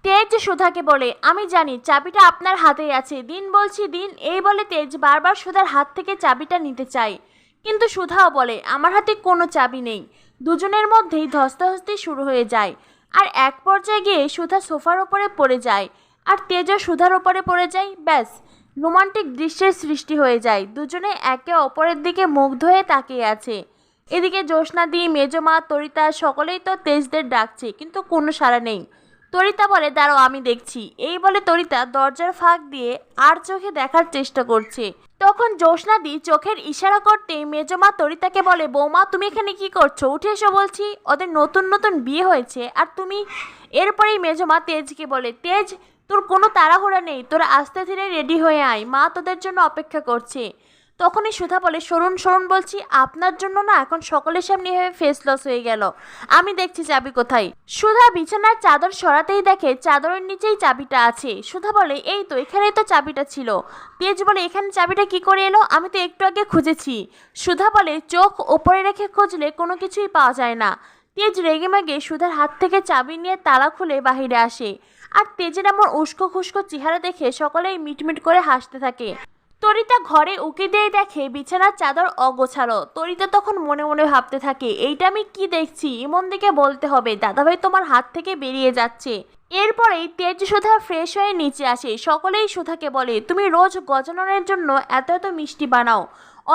তেজ সুধাকে বলে, আমি জানি চাবিটা আপনার হাতেই আছে, দিন বলছি দিন। এই বলে তেজ বারবার সুধার হাত থেকে চাবিটা নিতে চায়, কিন্তু সুধাও বলে আমার হাতে কোনো চাবি নেই। দুজনের মধ্যেই ধস্তাধস্তি শুরু হয়ে যায়, আর এক পর্যায়ে গিয়ে সুধা সোফার ওপরে পড়ে যায়, আর তেজও সুধার ওপরে পড়ে যায়। ব্যাস, রোমান্টিক দৃশ্যের সৃষ্টি হয়ে যায়। দুজনে একে অপরের দিকে মুগ্ধ হয়ে তাকিয়ে আছে। এদিকে জ্যোৎস্নাদি, মেজমা, তরিতা সকলেই তো তেজদের ডাকছে, কিন্তু কোনো সাড়া নেই। তরিতা বলে, দাঁড়াও আমি দেখছি। এই বলে তরিতা দরজার ফাঁক দিয়ে আর চোখে দেখার চেষ্টা করছে। তখন জ্যোৎস্নাদি চোখের ইশারা করতে মেজমা তরিতাকে বলে, বৌমা তুমি এখানে কি করছো, উঠে এসো বলছি। ওদের নতুন নতুন বিয়ে হয়েছে আর তুমি। এরপরেই মেজমা তেজকে বলে, তেজ তোর কোনো তাড়াহুড়া নেই, তোরা আস্তে ধীরে রেডি হয়ে আয়, মা তোদের জন্য অপেক্ষা করছে। তখনই সুধা বলে, সরুন সরুন বলছি, আপনার জন্য না এখন সকলের সামনে এভাবে ফেস লস হয়ে গেল। আমি দেখছি চাবি কোথায়। সুধা বিছানার চাদর সরাতেই দেখে চাদরের নিচেই চাবিটা আছে। সুধা বলে, এই তো এখানেই তো চাবিটা ছিল। তেজ বলে, এখানে চাবিটা কি করে এলো, আমি তো একটু আগে খুঁজেছি। সুধা বলে, চোখ ওপরে রেখে খুঁজলে কোনো কিছুই পাওয়া যায় না। তেজ রেগেমেগে সুধার হাত থেকে চাবি নিয়ে তালা খুলে বাহিরে আসে, আর তেজের এমন উস্কো খুস্কো চেহারা দেখে সকলেই মিটমিট করে হাসতে থাকে। তরিতা ঘরে উকি দিয়ে দেখে বিছানার চাদর অগোছালো। তরিতা তখন মনে মনে ভাবতে থাকে, এইটা আমি কি দেখছি, ইমন দিকে বলতে হবে দাদাভাই তোমার হাত থেকে বেরিয়ে যাচ্ছে। এরপরেই তেজ সুধা ফ্রেশ হয়ে নিচে আসে। সকলেই সুধাকে বলে, তুমি রোজ গজাননের জন্য এত এত মিষ্টি বানাও,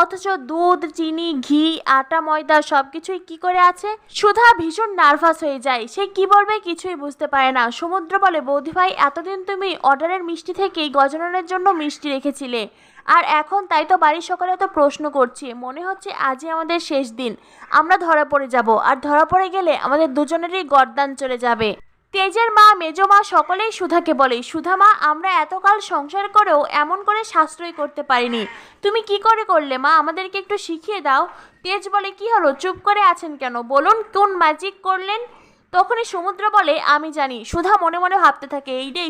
অথচ দুধ, চিনি, ঘি, আটা, ময়দা সবকিছুই কি করে আছে। সুধা ভীষণ নার্ভাস হয়ে যায়, সে কি বলবে কিছুই বুঝতে পারে না। সমুদ্র বলে, বৌদি ভাই এতদিন তুমি অর্ডারের মিষ্টি থেকেই গজাননের জন্য মিষ্টি রেখেছিলে, আর এখন তাই তো বাড়ির সকলে তো প্রশ্ন করছে, মনে হচ্ছে আজই আমাদের শেষ দিন, আমরা ধরা পড়ে যাব, আর ধরা পড়ে গেলে আমাদের দুজনেরই গর্দান চলে যাবে। তেজের মা, মেজমা সকলেই সুধাকে বলে, সুধা মা আমরা এতকাল সংসার করেও এমন করে সাশ্রয় করতে পারিনি, তুমি কি করে করলে মা, আমাদেরকে একটু শিখিয়ে দাও। তেজ বলে, কি হলো চুপ করে আছেন কেন, বলুন কোন ম্যাজিক করলেন। তখনই সমুদ্র বলে, আমি জানি। সুধা মনে মনে ভাবতে থাকে, এই রে